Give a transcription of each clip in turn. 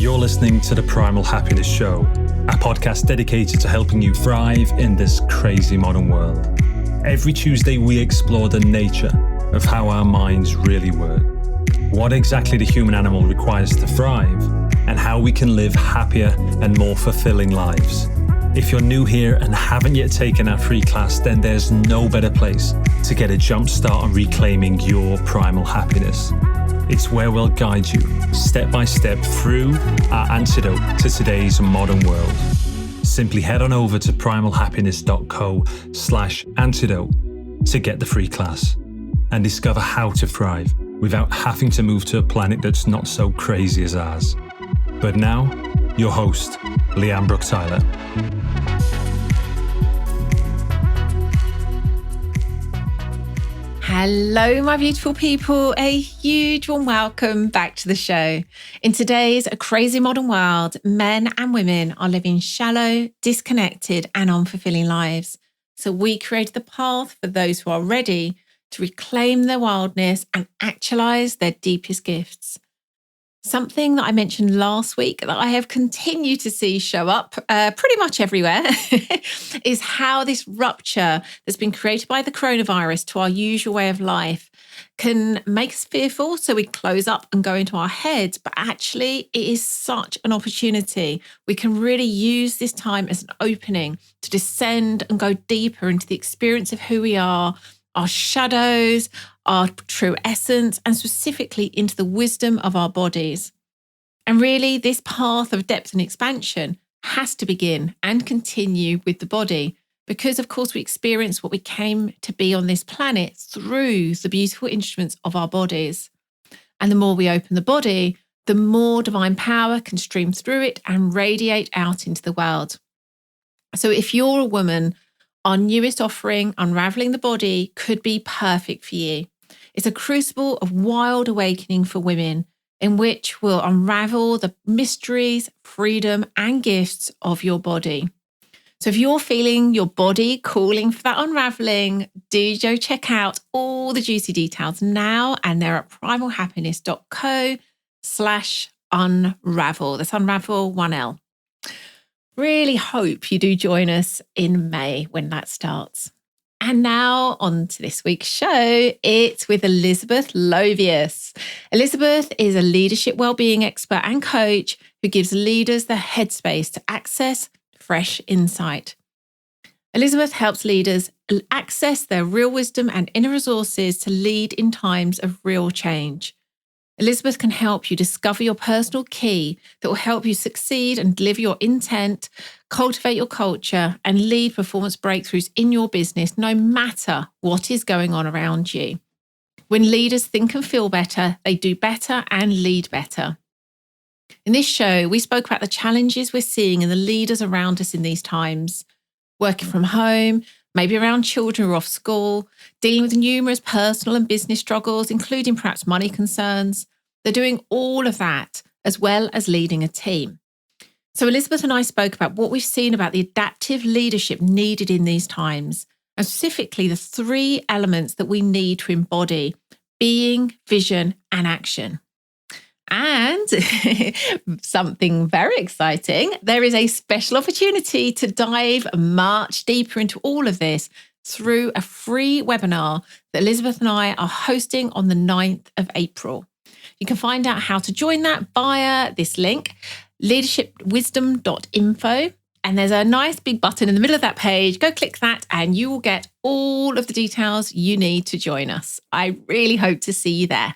You're listening to the Primal Happiness Show, a podcast dedicated to helping you thrive in this crazy modern world. Every Tuesday, we explore the nature of how our minds really work, what exactly the human animal requires to thrive, and how we can live happier and more fulfilling lives. If you're new here and haven't yet taken our free class, then there's no better place to get a jump start on reclaiming your primal happiness. It's where we'll guide you step by step through our antidote to today's modern world. Simply head on over to primalhappiness.co/antidote to get the free class and discover how to thrive without having to move to a planet that's not so crazy as ours. But now, your host, Leanne Brook-Tyler. Hello, my beautiful people. A huge warm welcome back to the show. In today's crazy modern world, men and women are living shallow, disconnected, and unfulfilling lives. So we created the path for those who are ready to reclaim their wildness and actualize their deepest gifts. Something that I mentioned last week that I have continued to see show up pretty much everywhere is how this rupture that's been created by the coronavirus to our usual way of life can make us fearful. So we close up and go into our heads, but actually it is such an opportunity. We can really use this time as an opening to descend and go deeper into the experience of who we are, our shadows, our true essence, and specifically into the wisdom of our bodies. And really, this path of depth and expansion has to begin and continue with the body, because of course we experience what we came to be on this planet through the beautiful instruments of our bodies. And the more we open the body, the more divine power can stream through it and radiate out into the world. So if you're a woman, our newest offering, Unraveling the Body, could be perfect for you. It's a crucible of wild awakening for women in which we'll unravel the mysteries, freedom, and gifts of your body. So if you're feeling your body calling for that unraveling, do go check out all the juicy details now, and they're at primalhappiness.co/unravel. That's unravel 1L. Really hope you do join us in May when that starts. And now on to this week's show. It's with Elizabeth Lovius. Elizabeth is a leadership wellbeing expert and coach who gives leaders the headspace to access fresh insight. Elizabeth helps leaders access their real wisdom and inner resources to lead in times of real change. Elizabeth can help you discover your personal key that will help you succeed and deliver your intent, cultivate your culture, and lead performance breakthroughs in your business, no matter what is going on around you. When leaders think and feel better, they do better and lead better. In this show, we spoke about the challenges we're seeing in the leaders around us in these times, working from home, maybe around children who are off school, dealing with numerous personal and business struggles, including perhaps money concerns. They're doing all of that as well as leading a team. So Elizabeth and I spoke about what we've seen about the adaptive leadership needed in these times, and specifically the 3 elements that we need to embody: being, vision, and action. And something very exciting, there is a special opportunity to dive much deeper into all of this through a free webinar that Elizabeth and I are hosting on the 9th of April. You can find out how to join that via this link, leadershipwisdom.info. And there's a nice big button in the middle of that page. Go click that and you will get all of the details you need to join us. I really hope to see you there.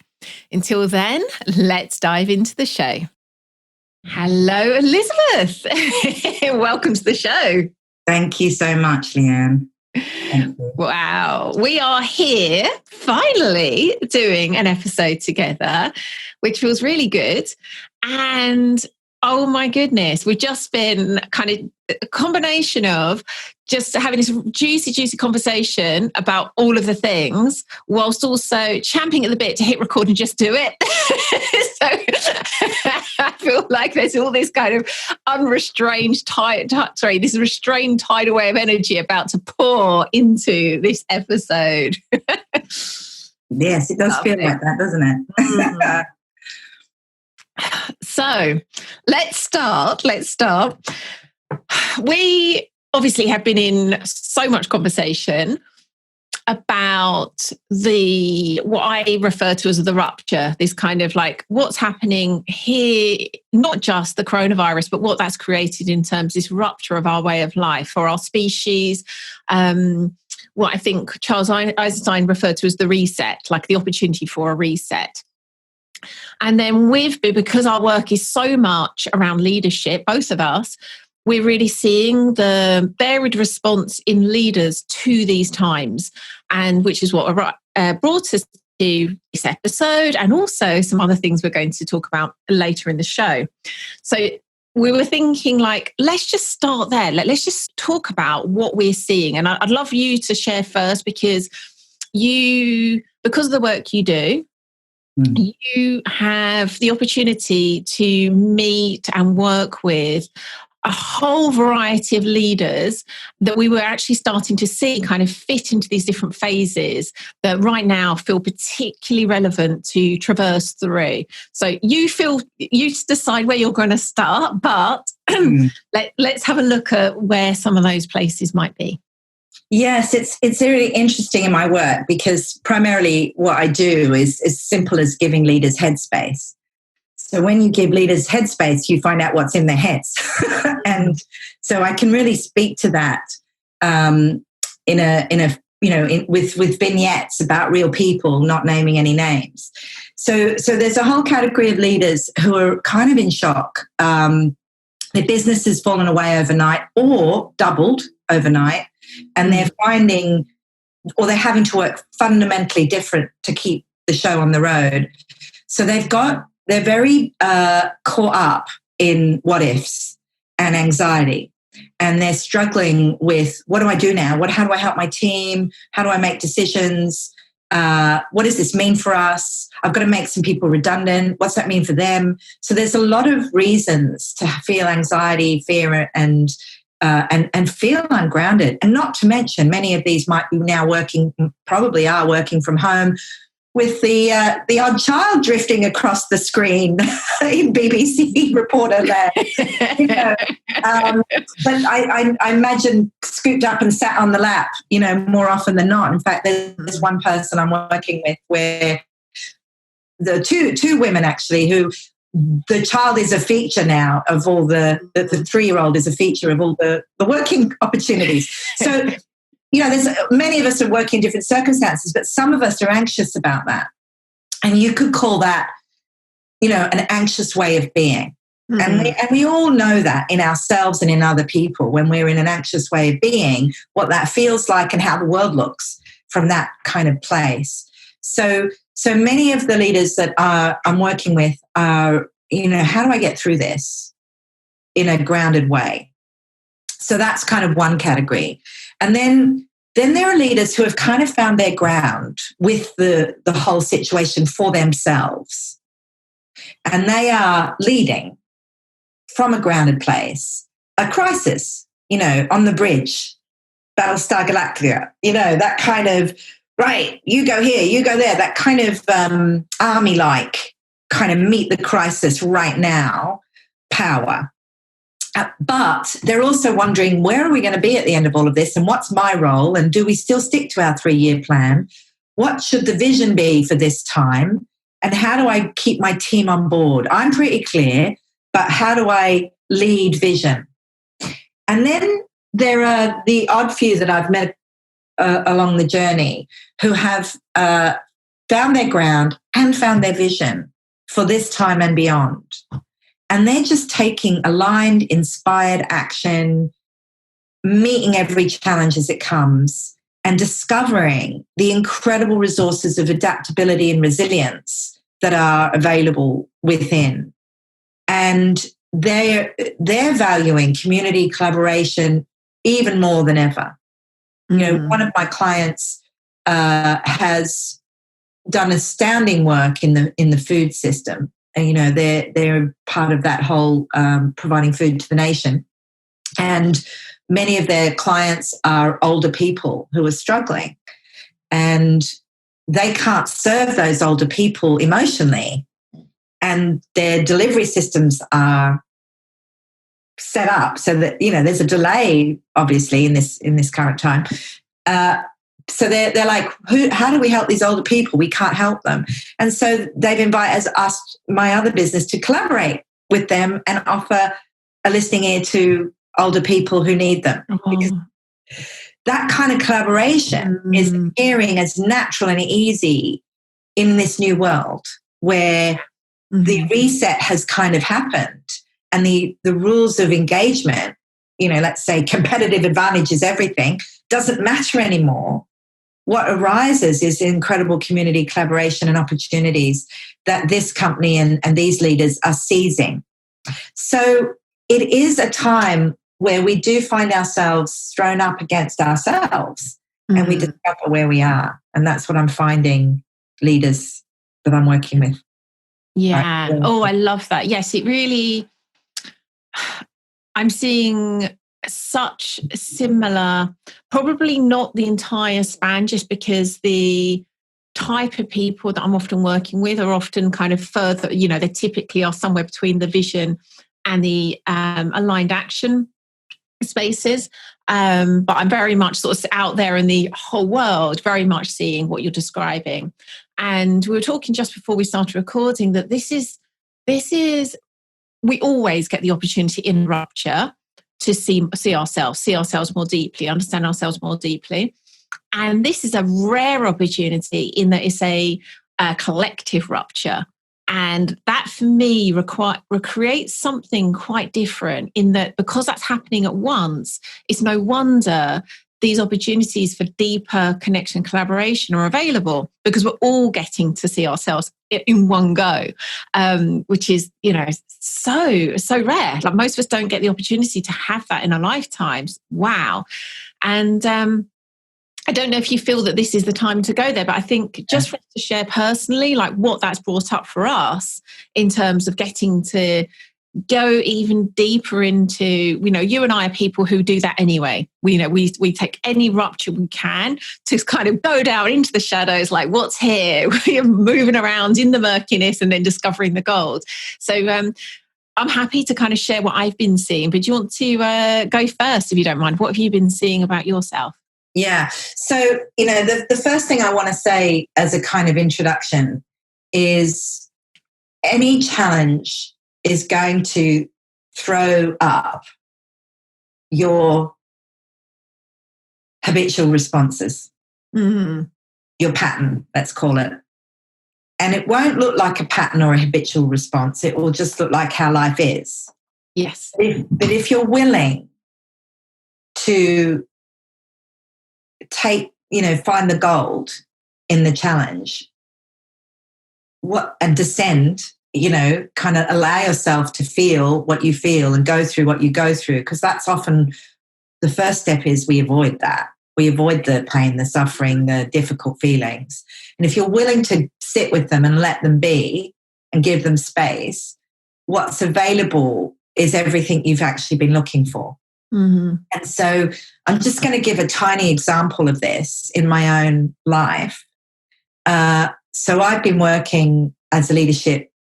Until then, let's dive into the show. Hello, Elizabeth. Welcome to the show. Thank you so much, Leanne. Thank you. Wow. We are here finally doing an episode together, which feels really good. And oh my goodness, we've just been kind of a combination of just having this juicy conversation about all of the things, whilst also champing at the bit to hit record and just do it. So I feel like there's all this kind of restrained tidal wave of energy about to pour into this episode. Yes, it does feel like that, doesn't it? So let's start. We obviously have been in so much conversation about what I refer to as the rupture, this kind of like what's happening here, not just the coronavirus, but what that's created in terms of this rupture of our way of life for our species. What I think Charles Eisenstein referred to as the reset, like the opportunity for a reset. And then because our work is so much around leadership, both of us, we're really seeing the varied response in leaders to these times, and which is what brought us to this episode, and also some other things we're going to talk about later in the show. So we were thinking, like, let's just start there. Let's just talk about what we're seeing. And I'd love you to share first, because of the work you do, you have the opportunity to meet and work with a whole variety of leaders that we were actually starting to see kind of fit into these different phases that right now feel particularly relevant to traverse through. So you decide where you're going to start, but let's have a look at where some of those places might be. Yes, it's really interesting in my work, because primarily what I do is as simple as giving leaders headspace. So when you give leaders headspace, you find out what's in their heads. And so I can really speak to that with vignettes about real people, not naming any names. So there's a whole category of leaders who are kind of in shock. Their business has fallen away overnight or doubled overnight, and they're finding, or they're having to work fundamentally different to keep the show on the road. So they're very caught up in what ifs and anxiety, and they're struggling with, what do I do now? How do I help my team? How do I make decisions? What does this mean for us? I've got to make some people redundant. What's that mean for them? So there's a lot of reasons to feel anxiety, fear, and feel ungrounded. And not to mention, many of these might be now probably are working from home, with the odd child drifting across the screen in BBC reporter land. But I imagine scooped up and sat on the lap, more often than not. In fact, there's one person I'm working with where the two women actually, who the child is a feature now of all the 3-year-old is a feature of all the working opportunities. So there's many of us are working in different circumstances, but some of us are anxious about that. And you could call that, an anxious way of being. Mm-hmm. And we all know that in ourselves and in other people, when we're in an anxious way of being, what that feels like and how the world looks from that kind of place. So many of the leaders that I'm working with are, how do I get through this in a grounded way? So that's kind of one category. And then there are leaders who have kind of found their ground with the whole situation for themselves. And they are leading from a grounded place, a crisis, on the bridge, Battlestar Galactica, that kind of, right, you go here, you go there, that kind of army-like kind of meet the crisis right now power. But they're also wondering, where are we going to be at the end of all of this? And what's my role? And do we still stick to our 3-year plan? What should the vision be for this time? And how do I keep my team on board? I'm pretty clear, but how do I lead vision? And then there are the odd few that I've met along the journey who have found their ground and found their vision for this time and beyond. And they're just taking aligned, inspired action, meeting every challenge as it comes, and discovering the incredible resources of adaptability and resilience that are available within. And they're valuing community collaboration even more than ever. One of my clients has done astounding work in the food system. And, they're part of that whole providing food to the nation. And many of their clients are older people who are struggling. And they can't serve those older people emotionally. and their delivery systems are set up so that, there's a delay, obviously, in this current time. So they're like, how do we help these older people? We can't help them. And so they've invited us, my other business, to collaborate with them and offer a listening ear to older people who need them. Because that kind of collaboration is appearing as natural and easy in this new world where the reset has kind of happened, and the rules of engagement, let's say competitive advantage is everything, doesn't matter anymore. What arises is incredible community collaboration and opportunities that this company and these leaders are seizing. So it is a time where we do find ourselves thrown up against ourselves and we discover where we are. And that's what I'm finding leaders that I'm working with. Yeah. I love that. Yes, it really, I'm seeing such similar, probably not the entire span, just because the type of people that I'm often working with are often kind of further, they typically are somewhere between the vision and the aligned action spaces. But I'm very much sort of out there in the whole world, very much seeing what you're describing. And we were talking just before we started recording that this is, we always get the opportunity in rupture to see ourselves more deeply, understand ourselves more deeply. And this is a rare opportunity in that it's a collective rupture. And that for me recreates something quite different in that because that's happening at once, it's no wonder these opportunities for deeper connection and collaboration are available because we're all getting to see ourselves in one go, which is, so rare. Like most of us don't get the opportunity to have that in our lifetimes. Wow. And I don't know if you feel that this is the time to go there, but I think just for us to share personally, like what that's brought up for us in terms of getting to go even deeper into, you and I are people who do that anyway. We take any rupture we can to kind of go down into the shadows, like what's here? We're moving around in the murkiness and then discovering the gold. So I'm happy to kind of share what I've been seeing, but do you want to go first, if you don't mind? What have you been seeing about yourself? Yeah. So, the first thing I want to say as a kind of introduction is any challenge is going to throw up your habitual responses, your pattern, let's call it. And it won't look like a pattern or a habitual response. It will just look like how life is. Yes. But if you're willing to find the gold in the challenge, and descend, kind of allow yourself to feel what you feel and go through what you go through, because that's often the first step is we avoid that. We avoid the pain, the suffering, the difficult feelings. And if you're willing to sit with them and let them be and give them space, what's available is everything you've actually been looking for. And so I'm just going to give a tiny example of this in my own life. So I've been working as a leadership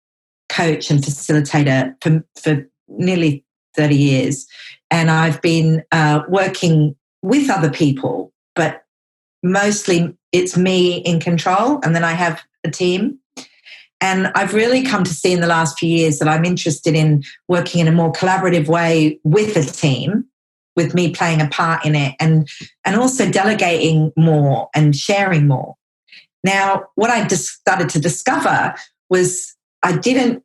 coach and facilitator for nearly 30 years. And I've been working with other people, but mostly it's me in control. And then I have a team. And I've really come to see in the last few years that I'm interested in working in a more collaborative way with a team, with me playing a part in it, and also delegating more and sharing more. Now, what I just started to discover was I didn't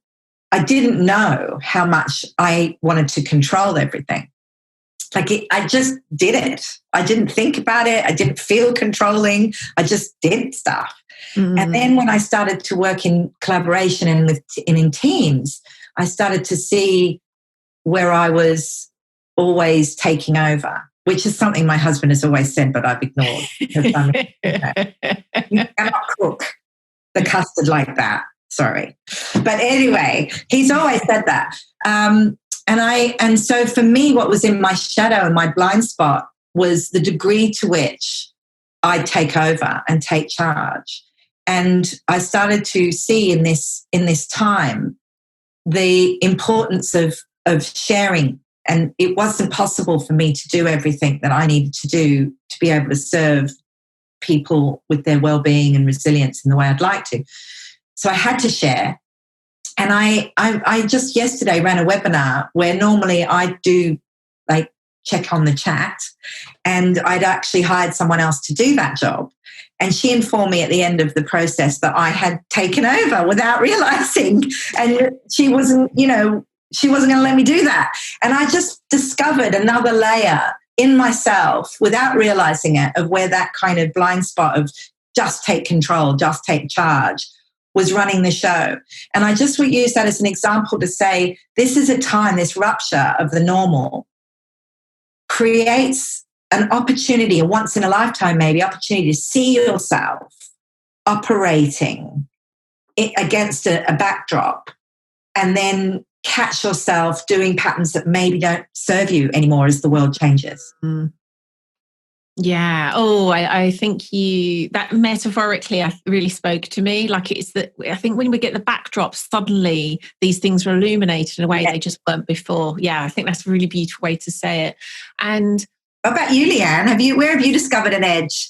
know how much I wanted to control everything. I just did it. I didn't think about it. I didn't feel controlling. I just did stuff. And then when I started to work in collaboration and in teams, I started to see where I was always taking over, which is something my husband has always said, but I've ignored. You cannot cook the custard like that. Sorry. But anyway, he's always said that. And so for me, what was in my shadow and my blind spot was the degree to which I take over and take charge. And I started to see in this time the importance of sharing. And it wasn't possible for me to do everything that I needed to do to be able to serve people with their well-being and resilience in the way I'd like to. So I had to share. And I just yesterday ran a webinar where normally I do like check on the chat, and I'd actually hired someone else to do that job. And she informed me at the end of the process that I had taken over without realizing. And she wasn't going to let me do that. And I just discovered another layer in myself without realizing it of where that kind of blind spot of just take control, just take charge was running the show. And I just would use that as an example to say, this is a time, this rupture of the normal creates an opportunity, a once in a lifetime maybe, opportunity to see yourself operating against a backdrop, and then catch yourself doing patterns that maybe don't serve you anymore as the world changes. Yeah. Oh, I think that metaphorically really spoke to me. Like it's that I think when we get the backdrop, suddenly these things are illuminated in a way they just weren't before. Yeah, I think that's a really beautiful way to say it. And what about you, Leanne? Where have you discovered an edge?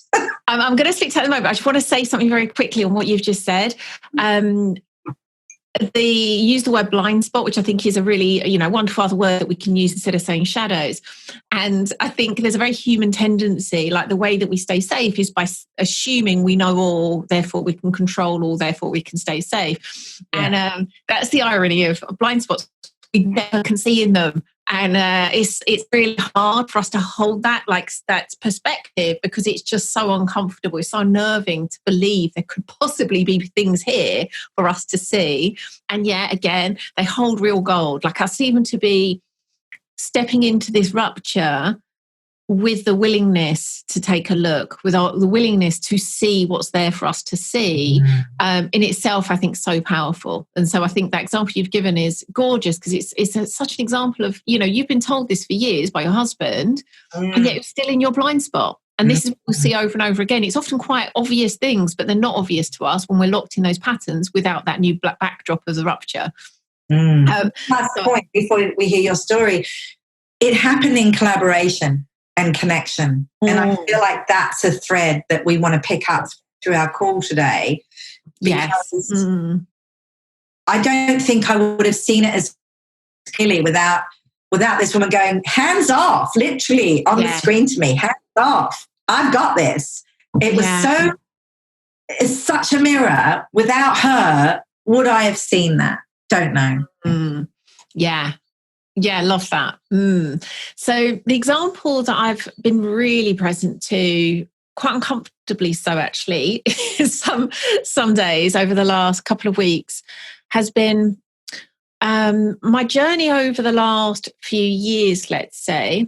I'm going to stick to that at the moment. I just want to say something very quickly on what you've just said. Use the word blind spot, which I think is a really, wonderful other word that we can use instead of saying shadows. And I think there's a very human tendency, like the way that we stay safe is by assuming we know all, therefore we can control all, therefore we can stay safe. Yeah. And that's the irony of blind spots. We never can see in them. And it's really hard for us to hold that perspective, because it's just so uncomfortable. It's so unnerving to believe there could possibly be things here for us to see. And yet again, they hold real gold. Like us even to be stepping into this rupture with the willingness to take a look, with the willingness to see what's there for us to see, in itself, I think so powerful. And so I think that example you've given is gorgeous, because it's such an example of, you've been told this for years by your husband, and yet it's still in your blind spot. And this is what we'll see over and over again. It's often quite obvious things, but they're not obvious to us when we're locked in those patterns without that new backdrop of the rupture. Last point before we hear your story. It happened in collaboration and connection. And I feel like that's a thread that we want to pick up through our call today. Yes. I don't think I would have seen it as clearly without this woman going, hands off, literally on the screen to me, hands off. I've got this. It was it's such a mirror. Without her, would I have seen that? Don't know. Yeah, love that. So the example that I've been really present to, quite uncomfortably so actually, some days over the last couple of weeks, has been my journey over the last few years, let's say,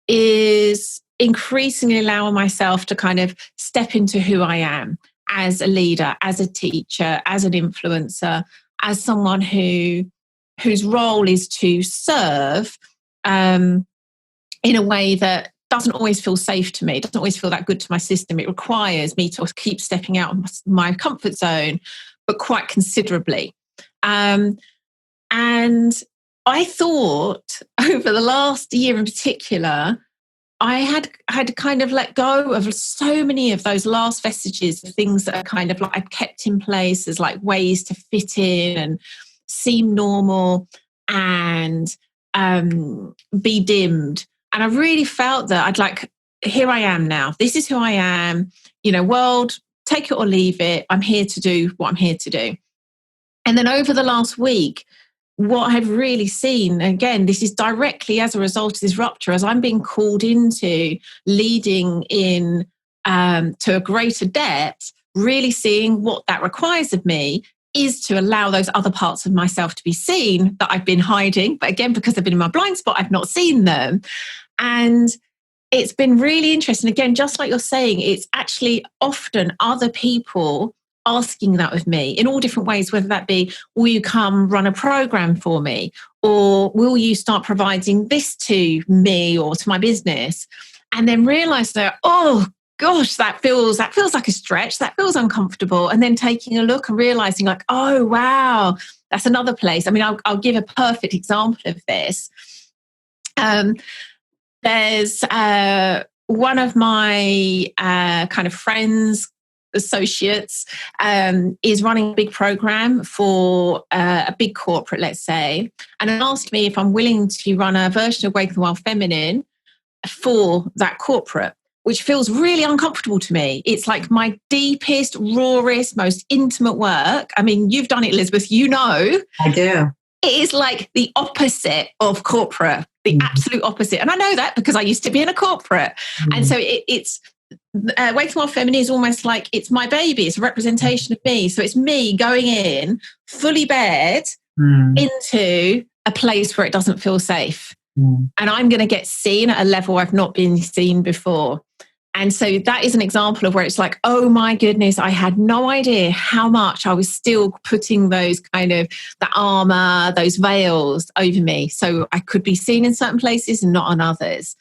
is increasingly allowing myself to kind of step into who I am as a leader, as a teacher, as an influencer, as someone whose role is to serve in a way that doesn't always feel safe to me, doesn't always feel that good to my system. It requires me to keep stepping out of my comfort zone, but quite considerably. And I thought over the last year in particular, I had kind of let go of so many of those last vestiges of things that are kind of like I've kept in place as like ways to fit in and seem normal and be dimmed. And I really felt that I'd like, here I am now. This is who I am. World, take it or leave it. I'm here to do what I'm here to do. And then over the last week, what I've really seen, again, this is directly as a result of this rupture, as I'm being called into leading in to a greater depth, really seeing what that requires of me is to allow those other parts of myself to be seen that I've been hiding. But again, because I've been in my blind spot, I've not seen them. And it's been really interesting. Again, just like you're saying, it's actually often other people asking that of me in all different ways, whether that be, will you come run a program for me? Or will you start providing this to me or to my business? And then realize that, oh gosh, that feels like a stretch, that feels uncomfortable. And then taking a look and realizing like, oh wow, that's another place. I mean, I'll give a perfect example of this. There's one of my kind of friends, associates, is running a big program for a big corporate, let's say, and asked me if I'm willing to run a version of Wake the Wild Feminine for that corporate, which feels really uncomfortable to me. It's like my deepest, rawest, most intimate work. I mean, you've done it, Elizabeth, you know. I do. It is like the opposite of corporate, the absolute opposite. And I know that because I used to be in a corporate. And so it's Wake the Wild Feminine is almost like it's my baby. It's a representation of me. So it's me going in fully bared into a place where it doesn't feel safe. And I'm going to get seen at a level I've not been seen before. And so that is an example of where it's like, oh my goodness, I had no idea how much I was still putting those kind of, the armor, those veils over me. So I could be seen in certain places and not on others.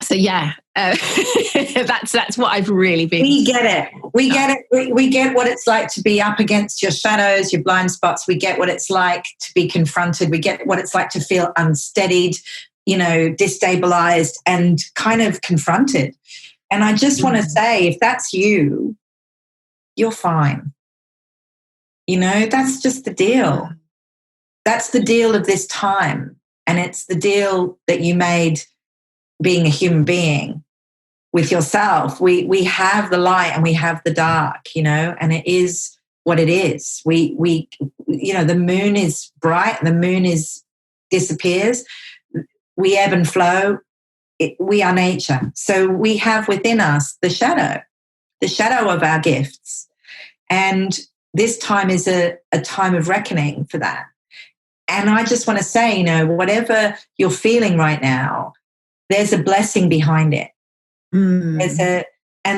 So yeah, that's what I've really been. We get it. We get it. We get what it's like to be up against your shadows, your blind spots. We get what it's like to be confronted. We get what it's like to feel unsteadied, destabilized and kind of confronted. And I just want to say, if that's you, you're fine. That's just the deal. That's the deal of this time. And it's the deal that you made being a human being with yourself. We have the light and we have the dark, and it is what it is. We the moon is bright, the moon disappears. We ebb and flow. We are nature. So we have within us the shadow of our gifts. And this time is a time of reckoning for that. And I just want to say, whatever you're feeling right now, there's a blessing behind it. And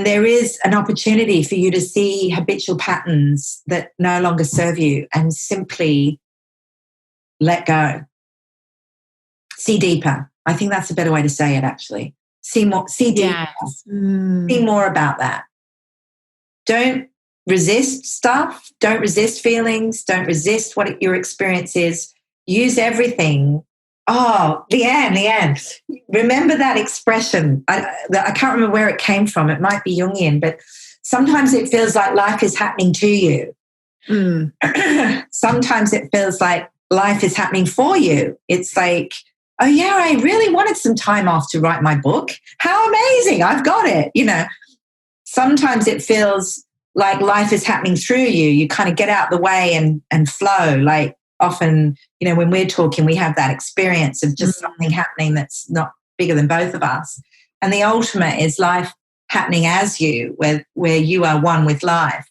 there is an opportunity for you to see habitual patterns that no longer serve you and simply let go. See deeper. I think that's a better way to say it, actually. See more, see deeper. Yes. See more about that. Don't resist stuff. Don't resist feelings. Don't resist what your experience is. Use everything. Oh, Leanne, remember that expression? I can't remember where it came from. It might be Jungian, but sometimes it feels like life is happening to you. Sometimes it feels like life is happening for you. It's like, oh yeah, I really wanted some time off to write my book. How amazing, I've got it. Sometimes it feels like life is happening through you. You kind of get out the way and flow. Like often, when we're talking, we have that experience of just something happening that's not bigger than both of us. And the ultimate is life happening as you, where you are one with life.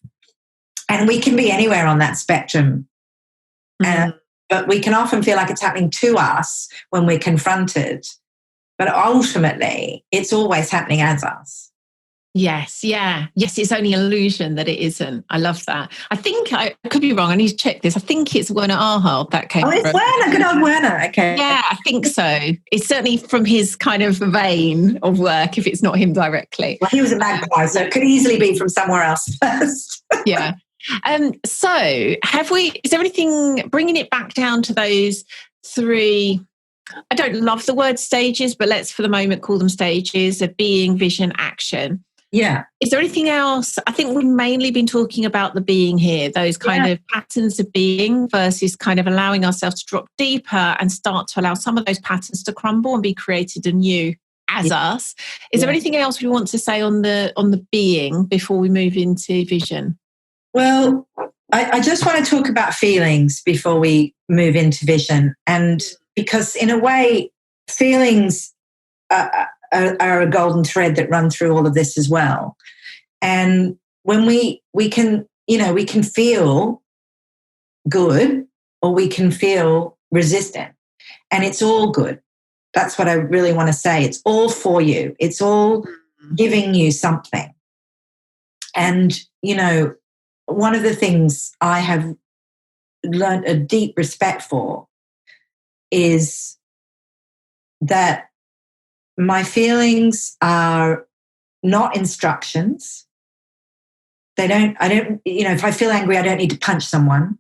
And we can be anywhere on that spectrum. But we can often feel like it's happening to us when we're confronted. But ultimately, it's always happening as us. Yes, yeah. Yes, it's only illusion that it isn't. I love that. I think, I could be wrong, I need to check this. I think it's Werner Arhalt that came from. Oh, it's Werner, good old Werner, okay. Yeah, I think so. It's certainly from his kind of vein of work, if it's not him directly. Well, he was a magpie, so it could easily be from somewhere else first. Yeah. So is there anything, bringing it back down to those three, I don't love the word stages, but let's for the moment call them stages of being, vision, action. Yeah. Is there anything else? I think we've mainly been talking about the being here, those kind of patterns of being versus kind of allowing ourselves to drop deeper and start to allow some of those patterns to crumble and be created anew as us. Is there anything else we want to say on the being before we move into vision? Well, I just want to talk about feelings before we move into vision. And because in a way, feelings are a golden thread that run through all of this as well. And when we can feel good or we can feel resistant, and it's all good. That's what I really want to say. It's all for you. It's all giving you something. And, one of the things I have learned a deep respect for is that my feelings are not instructions. I don't, if I feel angry, I don't need to punch someone.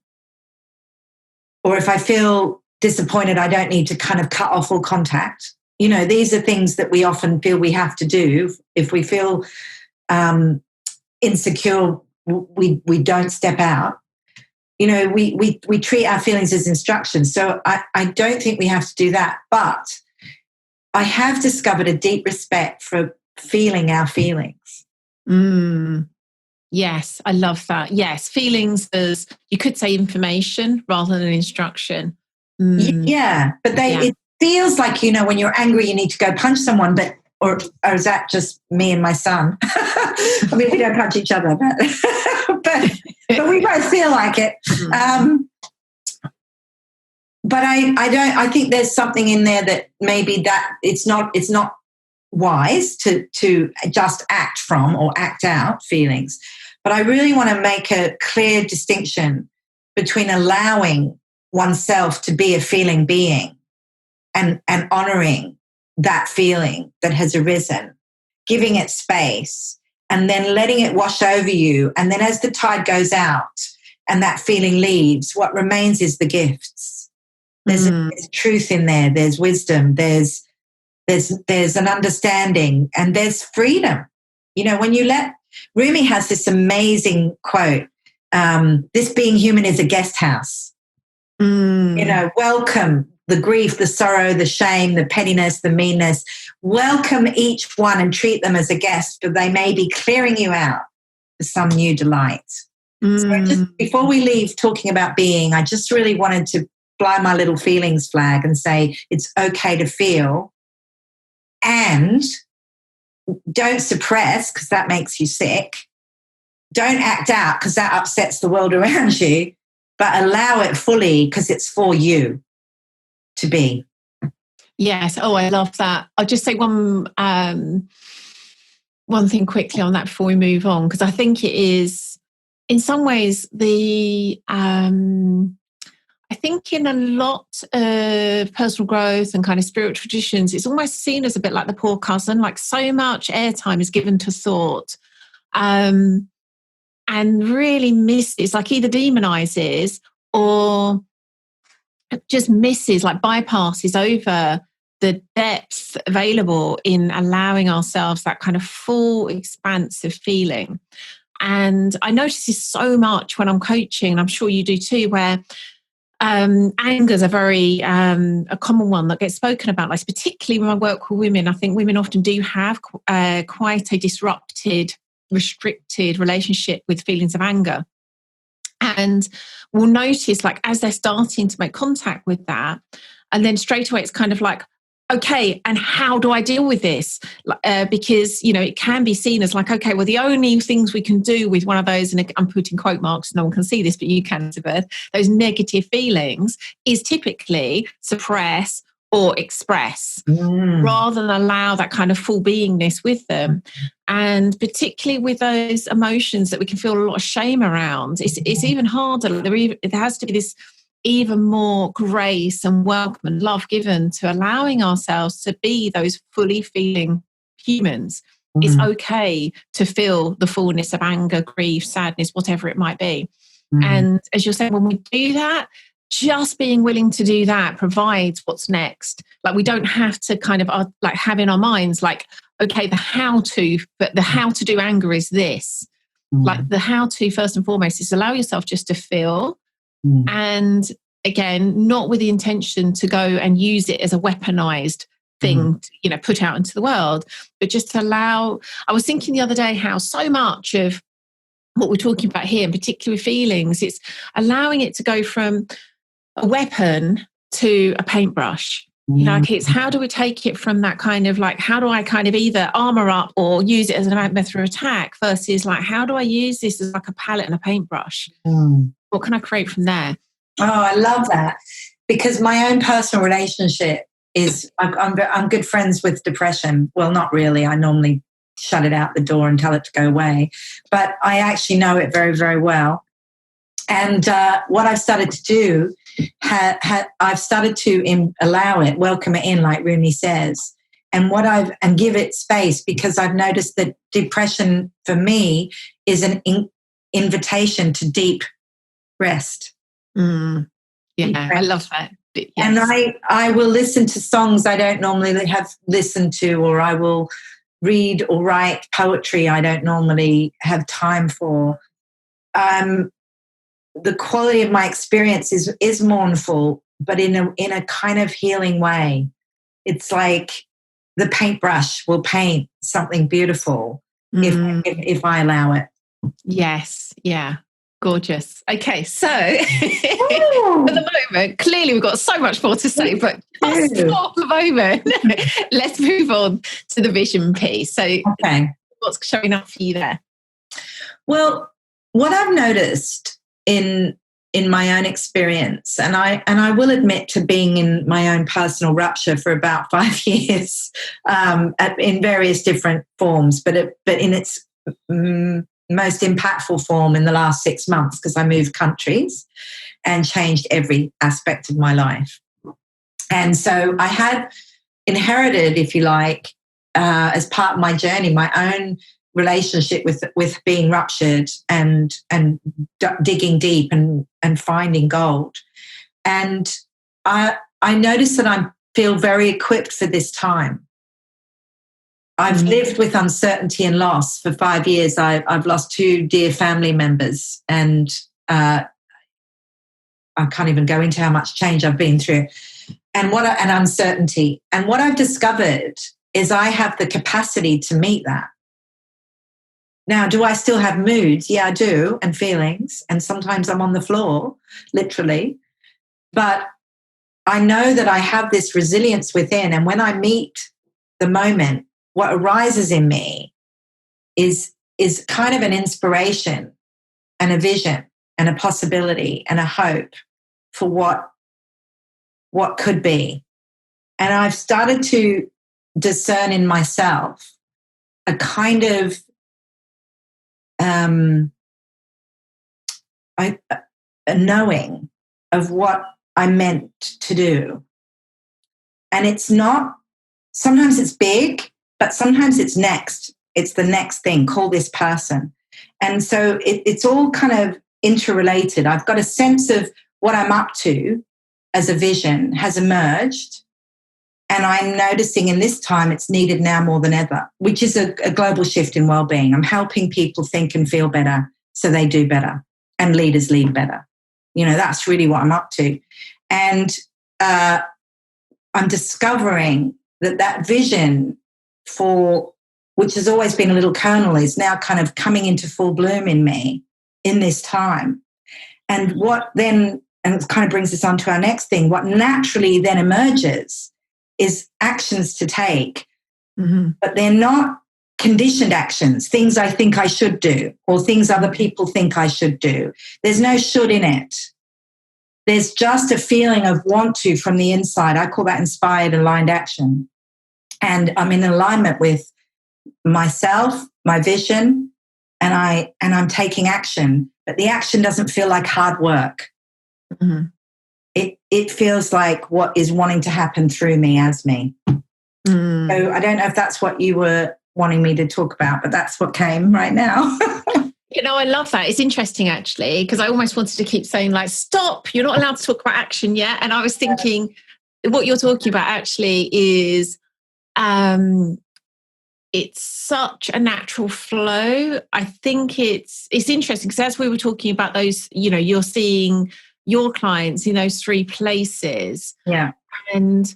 Or if I feel disappointed, I don't need to kind of cut off all contact. You know, these are things that we often feel we have to do. If we feel insecure, we don't step out. You know, we treat our feelings as instructions. So I don't think we have to do that. But I have discovered a deep respect for feeling our feelings. Yes, I love that. Yes, feelings as, you could say, information rather than instruction. Yeah, but it feels like, you know, when you're angry, you need to go punch someone, or is that just me and my son? I mean, we don't punch each other, but we both feel like it. But I think there's something in there that maybe that it's not wise to just act from or act out feelings. But I really want to make a clear distinction between allowing oneself to be a feeling being and honoring that feeling that has arisen, giving it space, and then letting it wash over you. And then as the tide goes out and that feeling leaves, what remains is the gifts. There's truth in there. There's wisdom. There's an understanding, and there's freedom. You know, when you Rumi has this amazing quote, this being human is a guest house. You know, welcome the grief, the sorrow, the shame, the pettiness, the meanness. Welcome each one and treat them as a guest, for they may be clearing you out for some new delight. So just before we leave talking about being, I just really wanted to fly my little feelings flag and say it's okay to feel, and don't suppress because that makes you sick. Don't act out because that upsets the world around you, but allow it fully because it's for you to be. Yes. Oh, I love that. I'll just say one thing quickly on that before we move on, because I think it is, in some ways, I think in a lot of personal growth and kind of spiritual traditions, it's almost seen as a bit like the poor cousin, like so much airtime is given to thought, and really it's like either demonizes or just misses, like bypasses over the depth available in allowing ourselves that kind of full expansive feeling. And I notice this so much when I'm coaching, and I'm sure you do too, where anger is a very a common one that gets spoken about. Like, particularly when I work with women, I think women often do have quite a disrupted, restricted relationship with feelings of anger. And we'll notice, like, as they're starting to make contact with that, and then straight away it's kind of like, okay, and how do I deal with this? Because, you know, it can be seen as like, okay, well, the only things we can do with one of those, and I'm putting quote marks, no one can see this, but you can, Elizabeth, those negative feelings is typically suppress or express rather than allow that kind of full beingness with them. And particularly with those emotions that we can feel a lot of shame around, it's even harder. There has to be this even more grace and welcome and love given to allowing ourselves to be those fully feeling humans. It's okay to feel the fullness of anger, grief, sadness, whatever it might be. And as you're saying, when we do that, just being willing to do that provides what's next. Like, we don't have to kind of like have in our minds, like, okay, the how to do anger is this. Like, the how to, first and foremost, is allow yourself just to feel. And again, not with the intention to go and use it as a weaponized thing to, you know, put out into the world, but just to allow. I was thinking the other day how so much of what we're talking about here, and particularly feelings, it's allowing it to go from a weapon to a paintbrush. Like, it's how do we take it from that kind of like, how do I kind of either armor up or use it as a method of attack, versus like, how do I use this as like a palette and a paintbrush? What can I create from there? Oh, I love that, because my own personal relationship is, I'm good friends with depression. Well, not really. I normally shut it out the door and tell it to go away, but I actually know it very, very well. And what I've started to do, I've started to allow it, welcome it in, like Rumi says, and give it space, because I've noticed that depression for me is an invitation to deep rest. Yeah. Yeah, I love that. Yes. And I will listen to songs I don't normally have listened to, or I will read or write poetry I don't normally have time for. The quality of my experience is mournful, but in a kind of healing way. It's like the paintbrush will paint something beautiful if I allow it. Yes, yeah. Gorgeous. Okay, so for the moment, clearly we've got so much more to say, but just for the moment, let's move on to the vision piece. So what's showing up for you there? Well, what I've noticed in my own experience, and I will admit to being in my own personal rupture for about 5 years, in various different forms, but in its most impactful form in the last 6 months, because I moved countries and changed every aspect of my life. And so I had inherited, if you like, as part of my journey, my own relationship with being ruptured and digging deep and finding gold. And I noticed that I feel very equipped for this time. I've lived with uncertainty and loss for 5 years. I've lost 2 dear family members, and I can't even go into how much change I've been through, and an uncertainty. And what I've discovered is I have the capacity to meet that. Now, do I still have moods? Yeah, I do, and feelings, and sometimes I'm on the floor, literally. But I know that I have this resilience within, and when I meet the moment, what arises in me is kind of an inspiration and a vision and a possibility and a hope for what could be. And I've started to discern in myself a kind of a knowing of what I'm meant to do. And it's not, sometimes it's big, but sometimes it's next. It's the next thing. Call this person. And so it's all kind of interrelated. I've got a sense of what I'm up to as a vision has emerged. And I'm noticing in this time it's needed now more than ever, which is a global shift in wellbeing. I'm helping people think and feel better so they do better, and leaders lead better. You know, that's really what I'm up to. And I'm discovering that vision for, which has always been a little kernel, is now kind of coming into full bloom in me in this time. And what then, and it kind of brings us on to our next thing, what naturally then emerges is actions to take, but they're not conditioned actions, things I think I should do or things other people think I should do. There's no should in it. There's just a feeling of want to from the inside. I call that inspired, aligned action. And I'm in alignment with myself, my vision, and I'm taking action. But the action doesn't feel like hard work. It feels like what is wanting to happen through me as me. So I don't know if that's what you were wanting me to talk about, but that's what came right now. You know, I love that. It's interesting, actually, because I almost wanted to keep saying, like, stop, you're not allowed to talk about action yet. And I was thinking what you're talking about actually is it's such a natural flow. I think it's interesting because as we were talking about those, you know, you're seeing your clients in those 3 places. Yeah. And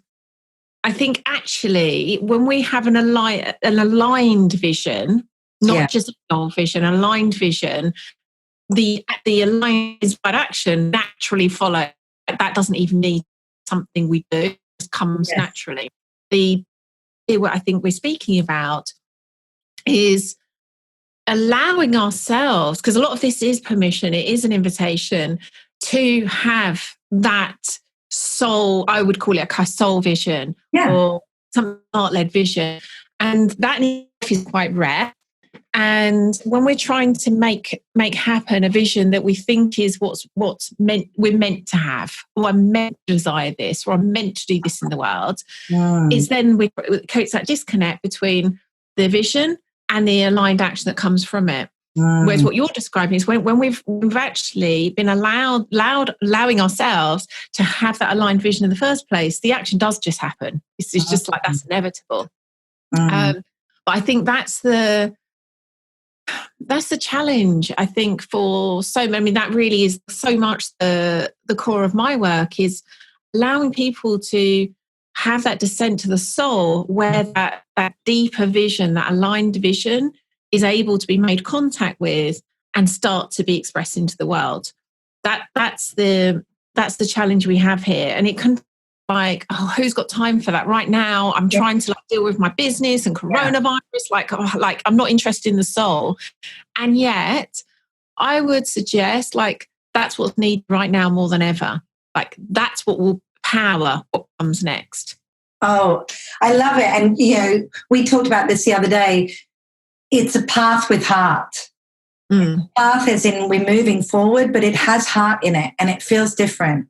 I think actually when we have an aligned vision, not just a goal vision, aligned vision, the aligned inspired action naturally follows. That doesn't even need something we do. It just comes naturally. What I think we're speaking about is allowing ourselves, because a lot of this is permission, it is an invitation to have that soul, I would call it a soul vision or some heart-led vision. And that is quite rare. And when we're trying to make happen a vision that we think is what's we're meant to have, or I'm meant to desire this, or I'm meant to do this in the world, is then it creates that disconnect between the vision and the aligned action that comes from it. Whereas what you're describing is when we've actually been allowing ourselves to have that aligned vision in the first place, the action does just happen. It's just like that's inevitable. But I think that's the challenge, I think, for so many. I mean, that really is so much the core of my work, is allowing people to have that descent to the soul, where that deeper vision, that aligned vision, is able to be made contact with and start to be expressed into the world. That's the challenge we have here. And it can, like, oh, who's got time for that right now? I'm trying to deal with my business and coronavirus. Like I'm not interested in the soul. And yet I would suggest, like, that's what's needed right now more than ever. Like, that's what will power what comes next. Oh, I love it. And, we talked about this the other day. It's a path with heart. Path as in we're moving forward, but it has heart in it and it feels different.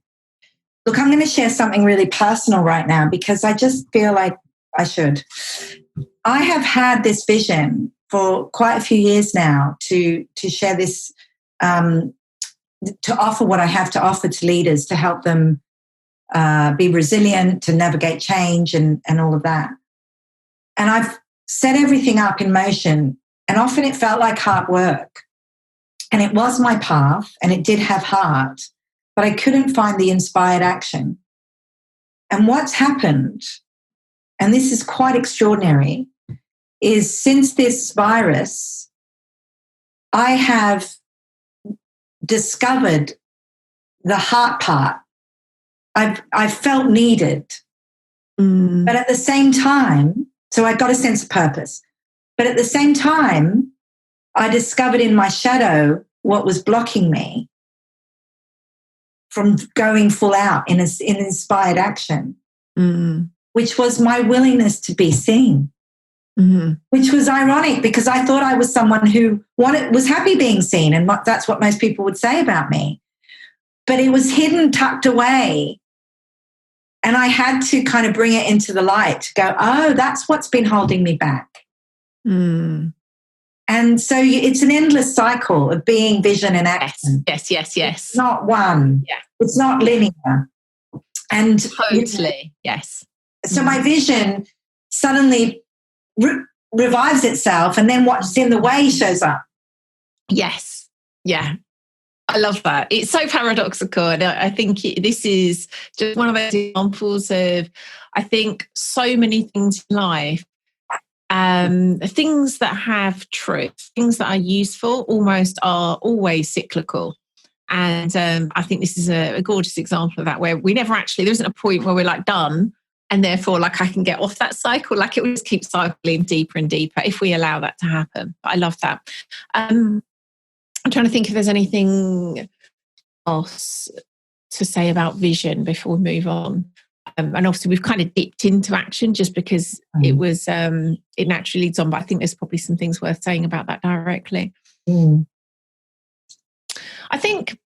Look, I'm going to share something really personal right now because I just feel like I should. I have had this vision for quite a few years now to share this, to offer what I have to offer to leaders to help them be resilient, to navigate change and all of that. And I've set everything up in motion, and often it felt like hard work. And it was my path, and it did have heart, but I couldn't find the inspired action. And what's happened, and this is quite extraordinary, is since this virus, I have discovered the heart part. I've felt needed. But at the same time, so I got a sense of purpose. But at the same time, I discovered in my shadow what was blocking me from going full out in inspired action, which was my willingness to be seen, which was ironic because I thought I was someone who was happy being seen, and that's what most people would say about me. But it was hidden, tucked away. And I had to kind of bring it into the light to go, oh, that's what's been holding me back. And so it's an endless cycle of being, vision, and action. Yes. It's not one. Yeah. It's not linear. And totally, yes. So my vision suddenly revives itself, and then what's in the way shows up. Yes. Yeah. I love that. It's so paradoxical. And I think this is just one of those examples of, I think, so many things in life, things that have truth, things that are useful, almost are always cyclical. And I think this is a gorgeous example of that, where we never actually, there isn't a point where we're like done, and therefore like I can get off that cycle. Like it will just keep cycling deeper and deeper if we allow that to happen. But I love that. I'm trying to think if there's anything else to say about vision before we move on. And obviously we've kind of dipped into action just because it was, it naturally leads on, but I think there's probably some things worth saying about that directly. I think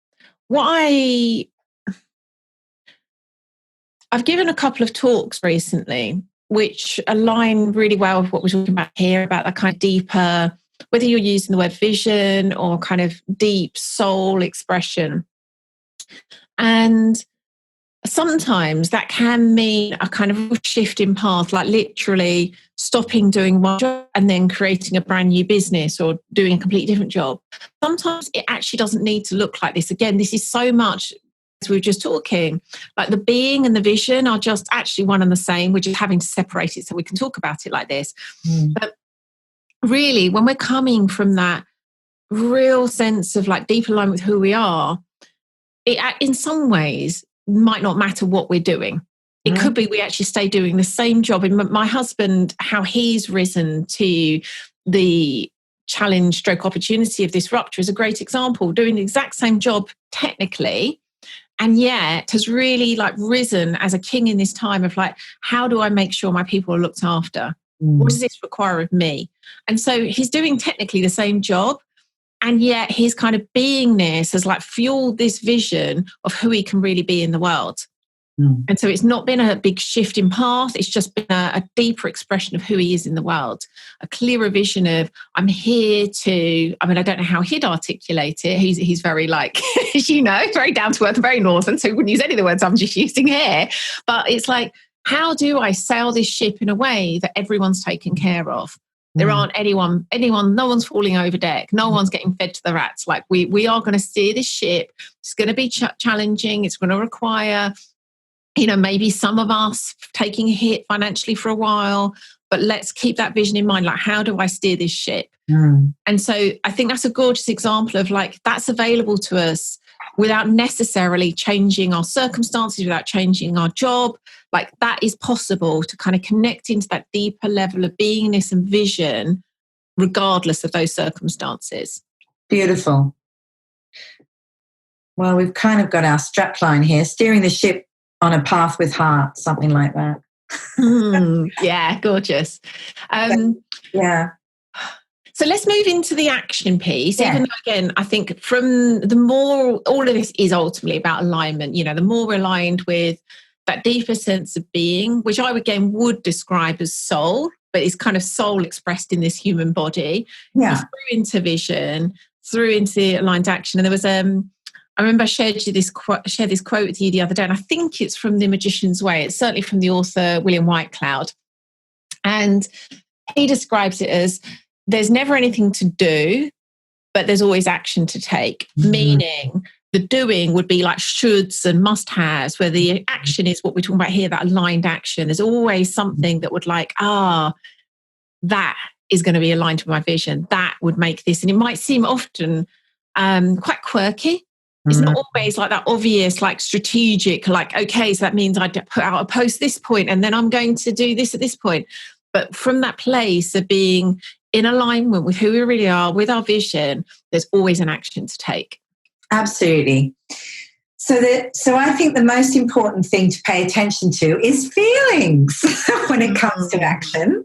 I've given a couple of talks recently, which align really well with what we're talking about here, about that kind of deeper, whether you're using the word vision or kind of deep soul expression. And sometimes that can mean a kind of shift in path, like literally stopping doing one job and then creating a brand new business or doing a completely different job. Sometimes it actually doesn't need to look like this. Again, this is so much, as we were just talking, like the being and the vision are just actually one and the same. We're just having to separate it so we can talk about it like this. But really, when we're coming from that real sense of like deep alignment with who we are, it in some ways might not matter what we're doing. It could be we actually stay doing the same job. And my husband, how he's risen to the challenge stroke opportunity of this rupture is a great example, doing the exact same job technically, and yet has really like risen as a king in this time of like, how do I make sure my people are looked after? What does this require of me? And so he's doing technically the same job, and yet his kind of beingness has like fueled this vision of who he can really be in the world. And so it's not been a big shift in path. It's just been a deeper expression of who he is in the world, a clearer vision of, I'm here to, I mean, I don't know how he'd articulate it. He's very like, as you know, very down to earth, very northern. So he wouldn't use any of the words I'm just using here. But it's like, how do I sail this ship in a way that everyone's taken care of? There aren't anyone, no one's falling over deck. No one's getting fed to the rats. Like we are going to steer this ship. It's going to be challenging. It's going to require, maybe some of us taking a hit financially for a while, but let's keep that vision in mind. Like, how do I steer this ship? And so I think that's a gorgeous example of like, that's available to us without necessarily changing our circumstances, without changing our job. Like that is possible to kind of connect into that deeper level of beingness and vision, regardless of those circumstances. Beautiful. Well, we've kind of got our strapline here, steering the ship on a path with heart, something like that. Yeah, gorgeous. Yeah. So let's move into the action piece. Yeah. Even though, again, I think from the more, all of this is ultimately about alignment. The more we're aligned with that deeper sense of being, which I again would describe as soul, but it's kind of soul expressed in this human body. Yeah. Through into vision, through into aligned action. And there was I remember I shared this quote with you the other day, and I think it's from The Magician's Way. It's certainly from the author William Whitecloud. And he describes it as, there's never anything to do, but there's always action to take. Meaning the doing would be like shoulds and must-haves, where the action is what we're talking about here, that aligned action. There's always something that would like, that is going to be aligned with my vision. That would make this. And it might seem often quite quirky. It's not always like that obvious, like strategic, like, okay, so that means I put out a post this point and then I'm going to do this at this point. But from that place of being in alignment with who we really are, with our vision, there's always an action to take. Absolutely. So I think the most important thing to pay attention to is feelings when it comes to action.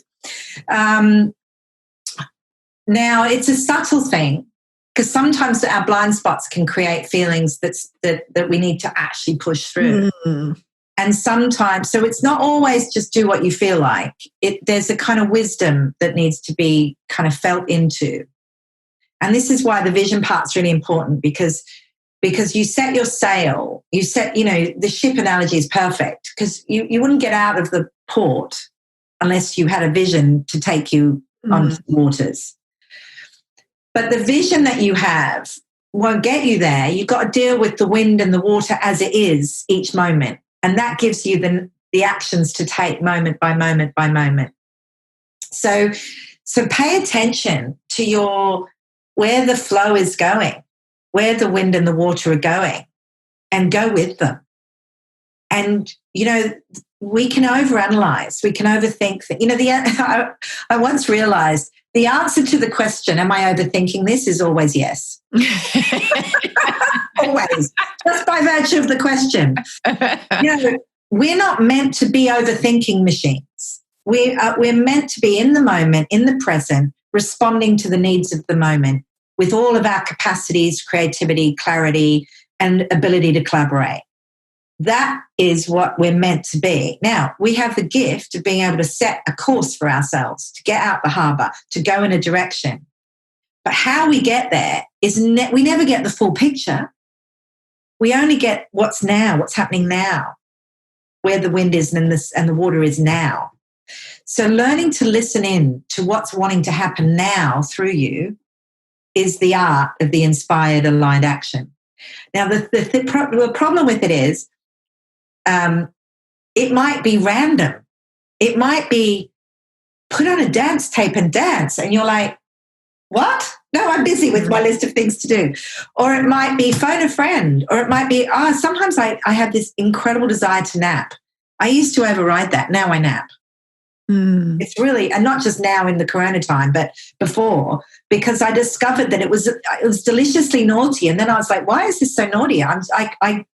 Now, it's a subtle thing, because sometimes our blind spots can create feelings that we need to actually push through. And sometimes, so it's not always just do what you feel like. There's a kind of wisdom that needs to be kind of felt into. And this is why the vision part's really important, because you set your sail, the ship analogy is perfect, because you wouldn't get out of the port unless you had a vision to take you onto the waters. But the vision that you have won't get you there. You've got to deal with the wind and the water as it is each moment. And that gives you the actions to take moment by moment by moment. So pay attention to where the flow is going, where the wind and the water are going, and go with them. And, we can overanalyze, we can overthink things. I once realized the answer to the question, am I overthinking this, is always yes. Always. Just by virtue of the question. We're not meant to be overthinking machines. We're meant to be in the moment, in the present, responding to the needs of the moment with all of our capacities, creativity, clarity, and ability to collaborate. That is what we're meant to be. Now, we have the gift of being able to set a course for ourselves, to get out the harbour, to go in a direction. But how we get there is we never get the full picture. We only get what's now, what's happening now, where the wind is and the water is now. So learning to listen in to what's wanting to happen now through you is the art of the inspired aligned action. Now, the problem with it is, it might be random. It might be put on a dance tape and dance, and you're like, what? No, I'm busy with my list of things to do. Or it might be phone a friend, or it might be, sometimes I have this incredible desire to nap. I used to override that. Now I nap. It's really, and not just now in the corona time, but before, because I discovered that it was deliciously naughty. And then I was like, why is this so naughty? I'm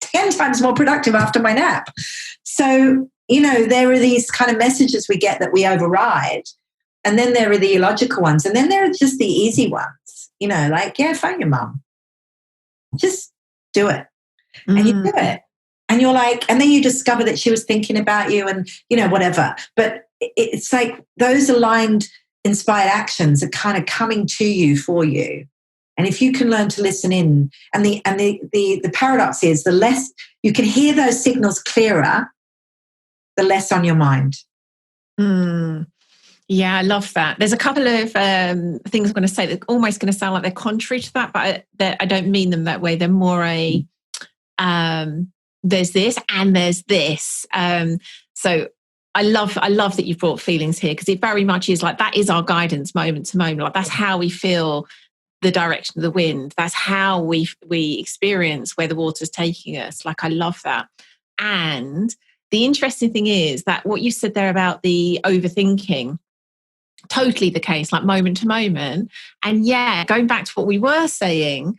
10 times more productive after my nap. So, there are these kind of messages we get that we override. And then there are the illogical ones. And then there are just the easy ones, like, phone your mum. Just do it. And you do it. And you're like, and then you discover that she was thinking about you and, whatever. But it's like those aligned, inspired actions are kind of coming to you for you. And if you can learn to listen in, and the paradox is, the less you can hear those signals clearer, the less on your mind. Yeah, I love that. There's a couple of things I'm going to say that are almost going to sound like they're contrary to that, but I don't mean them that way. They're more there's this and there's this. So I love that you've brought feelings here, because it very much is like, that is our guidance moment to moment. Like, that's how we feel the direction of the wind. That's how we experience where the water's taking us. Like, I love that. And the interesting thing is that what you said there about the overthinking, totally the case, like moment to moment. And yeah, going back to what we were saying,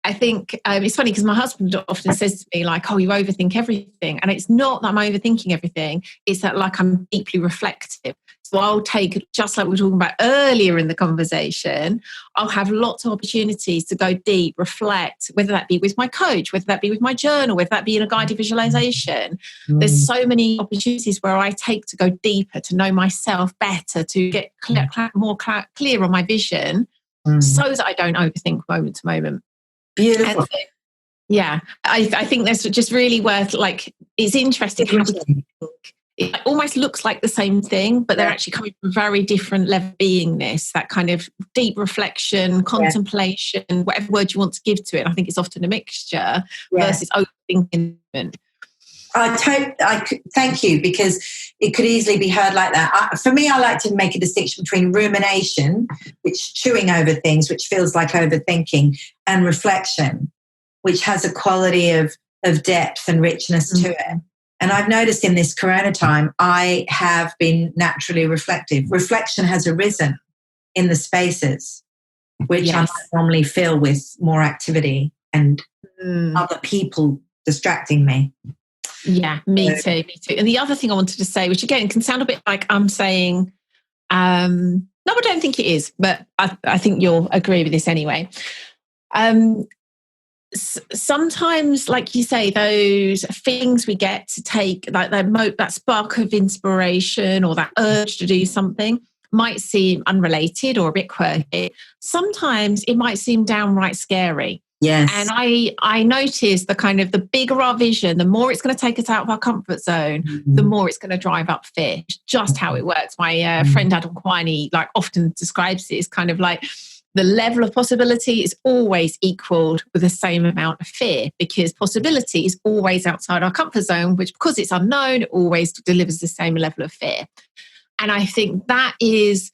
I think it's funny because my husband often says to me, like, oh, you overthink everything. And it's not that I'm overthinking everything. It's that, like, I'm deeply reflective. So I'll take, just like we were talking about earlier in the conversation, I'll have lots of opportunities to go deep, reflect, whether that be with my coach, whether that be with my journal, whether that be in a guided visualization. There's so many opportunities where I take to go deeper, to know myself better, to get more clear on my vision, so that I don't overthink moment to moment. Beautiful. So, yeah, I think that's just really worth, like, it's interesting how it almost looks like the same thing, but they're actually coming from very different level of beingness, that kind of deep reflection, contemplation, whatever word you want to give to it. I think it's often a mixture versus overthinking. I thank you, because it could easily be heard like that. For me, I like to make a distinction between rumination, which chewing over things, which feels like overthinking, and reflection, which has a quality of depth and richness to it. And I've noticed in this corona time, I have been naturally reflective. Reflection has arisen in the spaces, which I might normally fill with more activity and other people distracting me. Yeah, me too. And the other thing I wanted to say, which again can sound a bit like I'm saying, no, I don't think it is, but I think you'll agree with this anyway. Sometimes, like you say, those things we get to take, like that spark of inspiration or that urge to do something, might seem unrelated or a bit quirky. Sometimes it might seem downright scary. Yes. And I notice the kind of the bigger our vision, the more it's going to take us out of our comfort zone, the more it's going to drive up fear. It's just how it works. My friend Adam Quiney like often describes it as kind of like the level of possibility is always equaled with the same amount of fear, because possibility is always outside our comfort zone, which, because it's unknown, it always delivers the same level of fear. And I think that is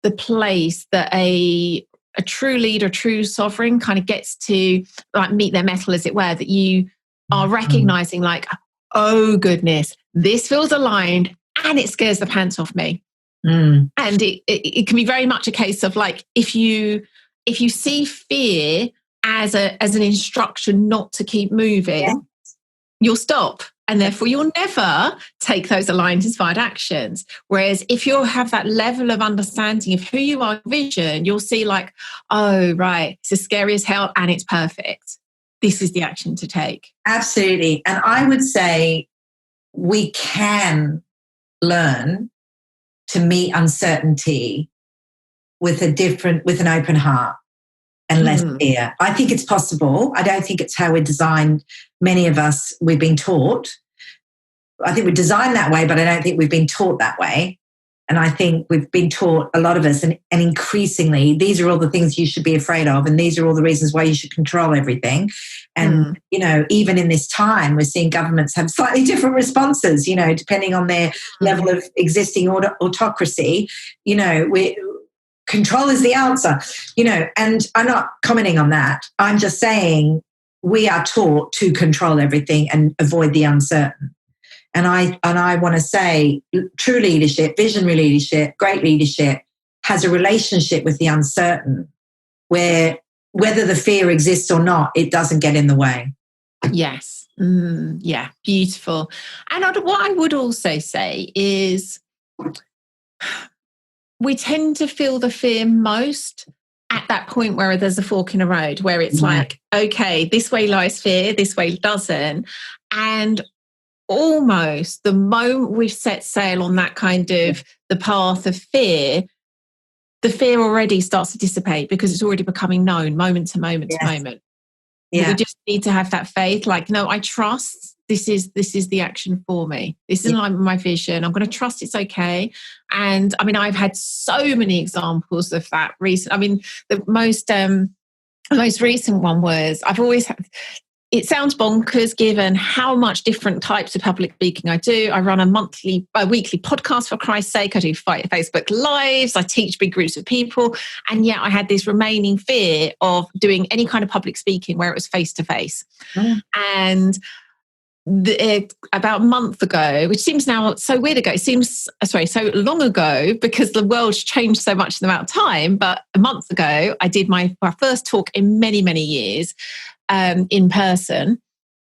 the place that a true leader, true sovereign kind of gets to like meet their mettle, as it were, that you are recognizing like, oh goodness, this feels aligned and it scares the pants off me. And it can be very much a case of like, if you see fear as an instruction not to keep moving, you'll stop. And therefore you'll never take those aligned, inspired actions. Whereas if you have that level of understanding of who you are, vision, you'll see like, oh, right, it's as scary as hell and it's perfect. This is the action to take. Absolutely. And I would say we can learn to meet uncertainty with an open heart and less fear. I think it's possible. I don't think it's how we're designed. Many of us, we've been taught. I think we're designed that way, but I don't think we've been taught that way. And I think we've been taught, a lot of us, and increasingly, these are all the things you should be afraid of, and these are all the reasons why you should control everything. And, you know, even in this time, we're seeing governments have slightly different responses, you know, depending on their level of existing autocracy. You know, control is the answer, you know, and I'm not commenting on that. I'm just saying we are taught to control everything and avoid the uncertain. And I want to say true leadership, visionary leadership, great leadership has a relationship with the uncertain, where whether the fear exists or not, it doesn't get in the way. Yes. Yeah, beautiful. And what I would also say is we tend to feel the fear most at that point where there's a fork in a road, where it's like, okay, this way lies fear, this way doesn't. And almost the moment we've set sail on that kind of the path of fear, the fear already starts to dissipate because it's already becoming known moment to moment to moment. Yeah. We just need to have that faith. Like, no, I trust this is the action for me. This is in line with my vision. I'm going to trust it's okay. And I mean, I've had so many examples of that recent. I mean, the most recent one was I've always had. It sounds bonkers given how much different types of public speaking I do. I run a weekly podcast, for Christ's sake. I do Facebook Lives. I teach big groups of people. And yet I had this remaining fear of doing any kind of public speaking where it was face-to-face. And about a month ago, which seems now so weird ago, so long ago, because the world's changed so much in the amount of time. But a month ago, I did my first talk in many, many years. In person,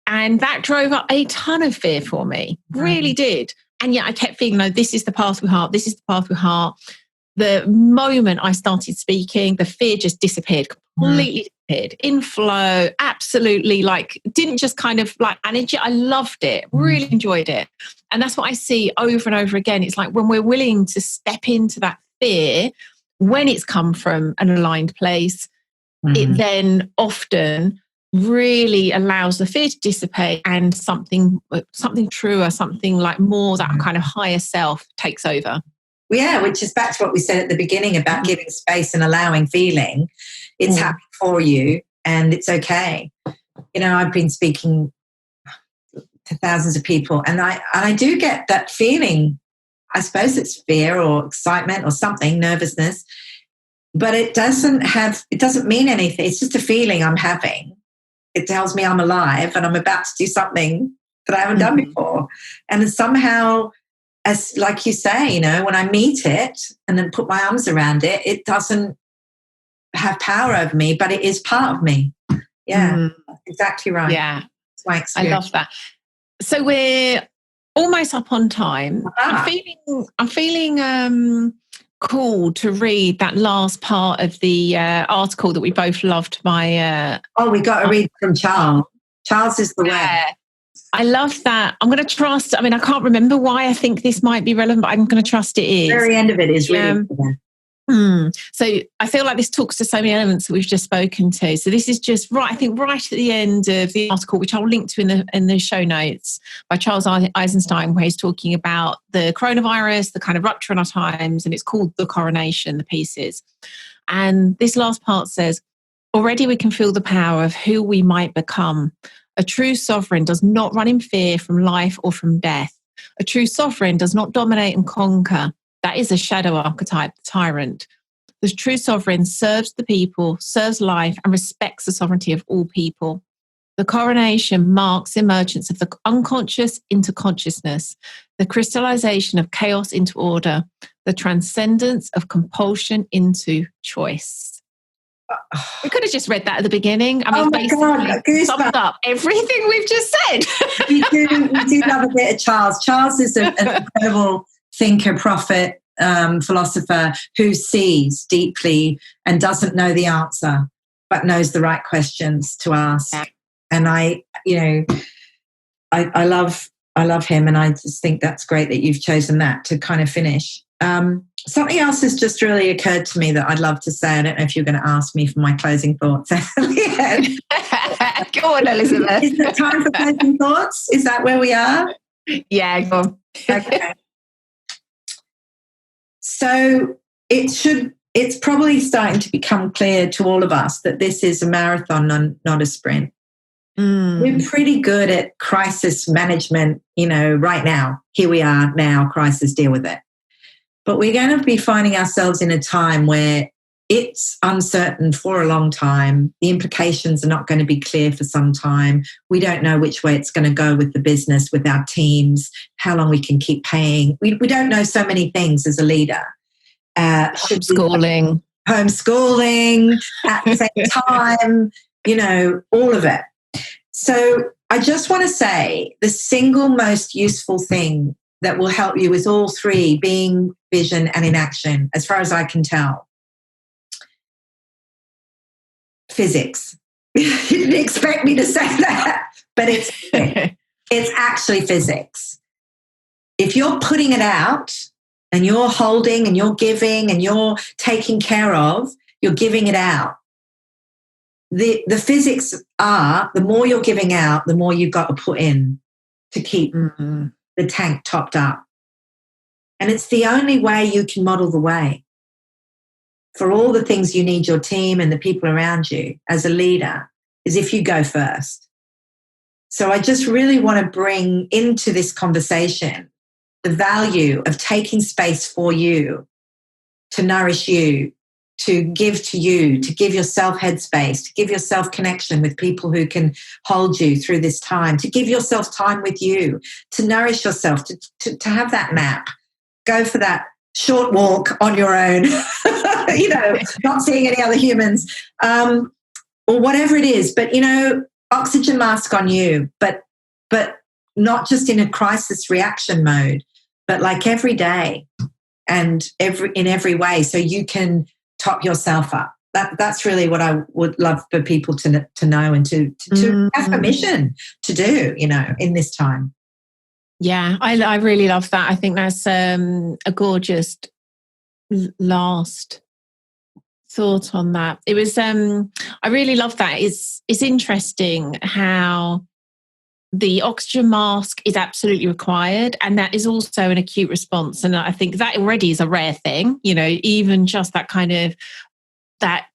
and that drove up a ton of fear for me, really did. And yet I kept feeling, no, this is the path with heart, this is the path with heart. The moment I started speaking, the fear just disappeared, completely disappeared, in flow, absolutely, like, didn't just kind of like manage it. I loved it, really enjoyed it. And that's what I see over and over again. It's like when we're willing to step into that fear, when it's come from an aligned place, it then often really allows the fear to dissipate and something truer, something like more that kind of higher self takes over. Yeah, which is back to what we said at the beginning about giving space and allowing feeling. It's happening for you and it's okay. You know, I've been speaking to thousands of people and I do get that feeling. I suppose it's fear or excitement or something, nervousness, but it doesn't mean anything. It's just a feeling I'm having. It tells me I'm alive and I'm about to do something that I haven't done before. And somehow, as like you say, you know, when I meet it and then put my arms around it, it doesn't have power over me, but it is part of me. Yeah, exactly right. Yeah, that's my experience. I love that. So we're almost up on time. I'm feeling cool to read that last part of the article that we both loved by we got to read from Charles. Charles is the way. I love that. I'm going to trust. I mean, I can't remember why I think this might be relevant, but I'm going to trust it is. The very end of it is really So I feel like this talks to so many elements that we've just spoken to. So this is just right, I think right at the end of the article, which I'll link to in the show notes, by Charles Eisenstein, where he's talking about the coronavirus, the kind of rupture in our times, and it's called The Coronation, the pieces. And this last part says, already we can feel the power of who we might become. A true sovereign does not run in fear from life or from death. A true sovereign does not dominate and conquer. That is a shadow archetype, the tyrant. The true sovereign serves the people, serves life, and respects the sovereignty of all people. The coronation marks the emergence of the unconscious into consciousness, the crystallization of chaos into order, the transcendence of compulsion into choice. We could have just read that at the beginning. I mean, basically summed up everything we've just said. we do love a bit of Charles. Charles is an incredible thinker, prophet, philosopher who sees deeply and doesn't know the answer, but knows the right questions to ask. Yeah. And I love him, and I just think that's great that you've chosen that to kind of finish. Something else has just really occurred to me that I'd love to say. I don't know if you're going to ask me for my closing thoughts. Go on, Elizabeth. Is it time for closing thoughts? Is that where we are? Yeah, go on. Okay. So it's probably starting to become clear to all of us that this is a marathon, not a sprint. We're pretty good at crisis management, right now. Here we are now, crisis, deal with it. But we're going to be finding ourselves in a time where it's uncertain for a long time. The implications are not going to be clear for some time. We don't know which way it's going to go with the business, with our teams, how long we can keep paying. We don't know so many things as a leader. Homeschooling at the same time, all of it. So I just want to say the single most useful thing that will help you with all three, being, vision, and inaction, as far as I can tell. Physics. You didn't expect me to say that, but it's It's actually physics. If you're putting it out and you're holding and you're giving and you're taking care of, you're giving it out. The physics are, the more you're giving out, the more you've got to put in to keep the tank topped up. And it's the only way you can model the way for all the things you need your team and the people around you as a leader, is if you go first. So I just really want to bring into this conversation the value of taking space for you, to nourish you, to give to you, to give yourself headspace, to give yourself connection with people who can hold you through this time, to give yourself time with you, to nourish yourself, to have that nap, go for that short walk on your own, not seeing any other humans, or whatever it is. But, oxygen mask on you, but not just in a crisis reaction mode, but like every day and in every way, so you can top yourself up. That's really what I would love for people to know and to have permission to do, in this time. Yeah, I really love that. I think that's a gorgeous last thought on that. It was I really love that. It's interesting how the oxygen mask is absolutely required, and that is also an acute response. And I think that already is a rare thing, even just that kind of, that,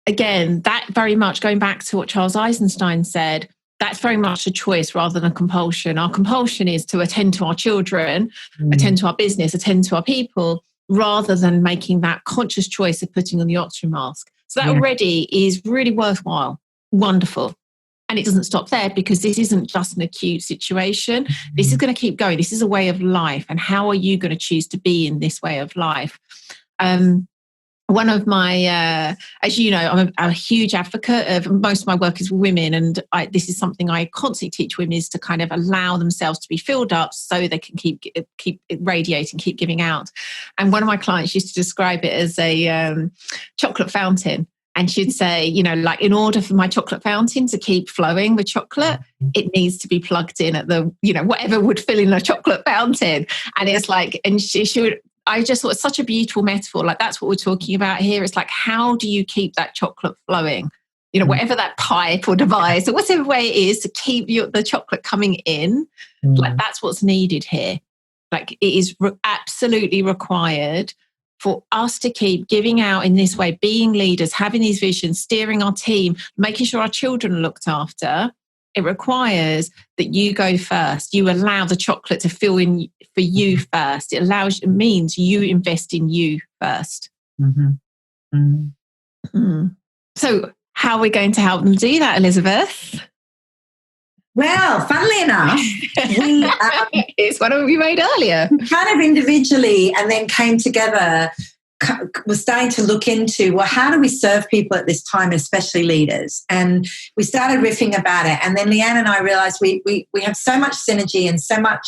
again, that very much going back to what Charles Eisenstein said, that's very much a choice rather than a compulsion. Our compulsion is to attend to our children, attend to our business, attend to our people, rather than making that conscious choice of putting on the oxygen mask. So that already is really worthwhile, wonderful. And it doesn't stop there, because this isn't just an acute situation. This is going to keep going. This is a way of life. And how are you going to choose to be in this way of life? One of my, as you know, I'm a huge advocate of, most of my work is with women. And this is something I constantly teach women, is to kind of allow themselves to be filled up so they can keep radiating, keep giving out. And one of my clients used to describe it as a chocolate fountain. And she'd say, like, in order for my chocolate fountain to keep flowing with chocolate, it needs to be plugged in at the, whatever would fill in a chocolate fountain. And it's like, and she would, I just thought it's such a beautiful metaphor. Like, that's what we're talking about here. It's like, how do you keep that chocolate flowing? Whatever that pipe or device or whatever way it is to keep the chocolate coming in, like, that's what's needed here. Like, it is absolutely required for us to keep giving out in this way, being leaders, having these visions, steering our team, making sure our children are looked after. It requires that you go first. You allow the chocolate to fill in for you first. It means you invest in you first. So how are we going to help them do that, Elizabeth? Well, funnily enough, it's one we made earlier. Kind of individually, and then came together. We're starting to look into, well, how do we serve people at this time, especially leaders? And we started riffing about it. And then Leanne and I realized we have so much synergy and so much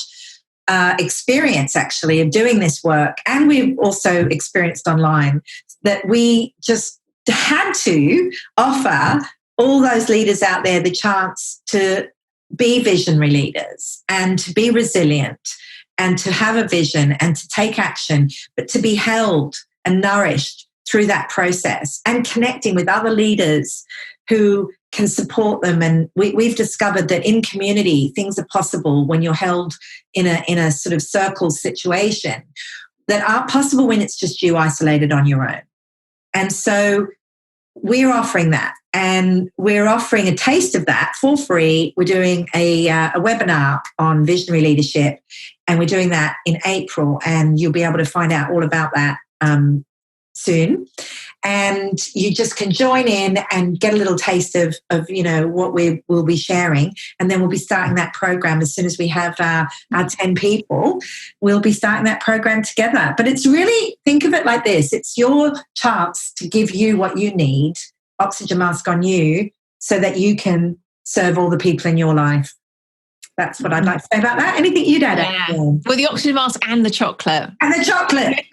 experience, actually, of doing this work. And we've also experienced online, that we just had to offer all those leaders out there the chance to be visionary leaders and to be resilient and to have a vision and to take action, but to be held and nourished through that process and connecting with other leaders who can support them. And we've discovered that in community, things are possible when you're held in a sort of circle situation that aren't possible when it's just you isolated on your own. And so we're offering that, and we're offering a taste of that for free. We're doing a webinar on visionary leadership, and we're doing that in April, and you'll be able to find out all about that soon. And you just can join in and get a little taste of what we'll be sharing. And then we'll be starting that program as soon as we have our 10 people. We'll be starting that program together. But it's really, think of it like this. It's your chance to give you what you need, oxygen mask on you, so that you can serve all the people in your life. That's what I'd like to say about that. Anything you'd add? Yeah. Well, the oxygen mask and the chocolate. And the chocolate.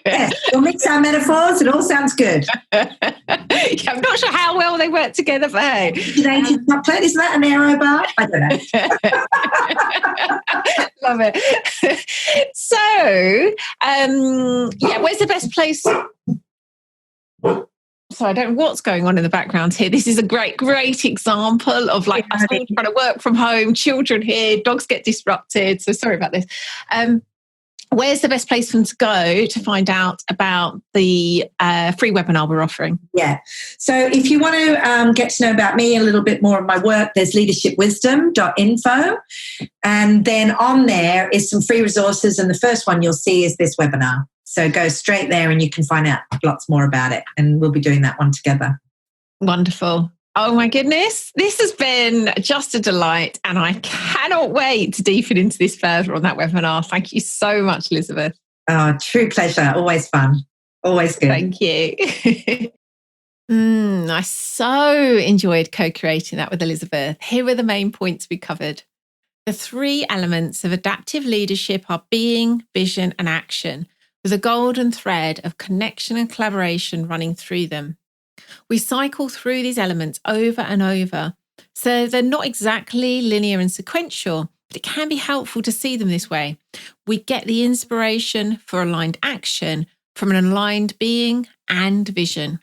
Yes, we'll mix our metaphors. It all sounds good. Yeah, I'm not sure how well they work together, but hey. Oxygenated chocolate, is that an aero bar? I don't know. Love it. So, where's the best place? So I don't know what's going on in the background here. This is a great example of like us all trying to work from home, children here, dogs get disrupted. So sorry about this. Where's the best place for them to go to find out about the free webinar we're offering? Yeah. So if you want to get to know about me, a little bit more of my work, there's leadershipwisdom.info. And then on there is some free resources. And the first one you'll see is this webinar. So go straight there and you can find out lots more about it. And we'll be doing that one together. Wonderful. Oh my goodness. This has been just a delight. And I cannot wait to deepen into this further on that webinar. Thank you so much, Elizabeth. Oh, true pleasure. Always fun. Always good. Thank you. I so enjoyed co-creating that with Elizabeth. Here were the main points we covered. The 3 elements of adaptive leadership are being, vision, and action, with a golden thread of connection and collaboration running through them. We cycle through these elements over and over, so they're not exactly linear and sequential, but it can be helpful to see them this way. We get the inspiration for aligned action from an aligned being and vision.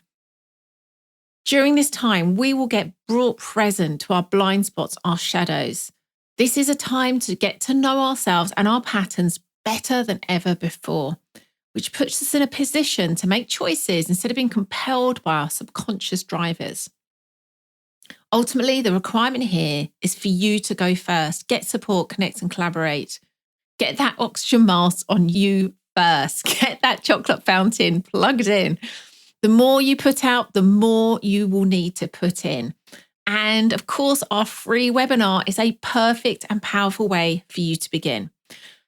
During this time, we will get brought present to our blind spots, our shadows. This is a time to get to know ourselves and our patterns better than ever before, which puts us in a position to make choices instead of being compelled by our subconscious drivers. Ultimately, the requirement here is for you to go first, get support, connect and collaborate. Get that oxygen mask on you first. Get that chocolate fountain plugged in. The more you put out, the more you will need to put in. And of course, our free webinar is a perfect and powerful way for you to begin.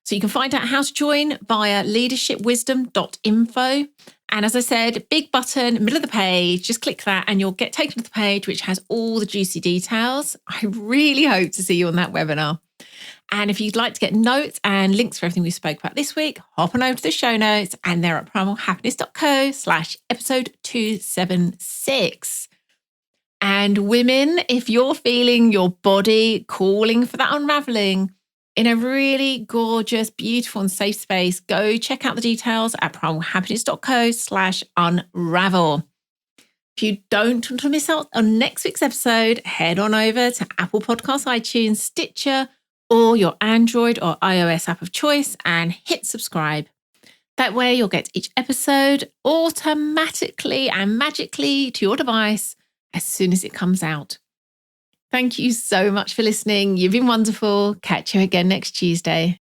So you can find out how to join via leadershipwisdom.info. And as I said, big button, middle of the page, just click that and you'll get taken to the page, which has all the juicy details. I really hope to see you on that webinar. And if you'd like to get notes and links for everything we spoke about this week, hop on over to the show notes and they're at primalhappiness.co/episode 276. And women, if you're feeling your body calling for that unraveling, in a really gorgeous, beautiful and safe space, go check out the details at primalhappiness.co/unravel. If you don't want to miss out on next week's episode, head on over to Apple Podcasts, iTunes, Stitcher, or your Android or iOS app of choice and hit subscribe. That way you'll get each episode automatically and magically to your device as soon as it comes out. Thank you so much for listening. You've been wonderful. Catch you again next Tuesday.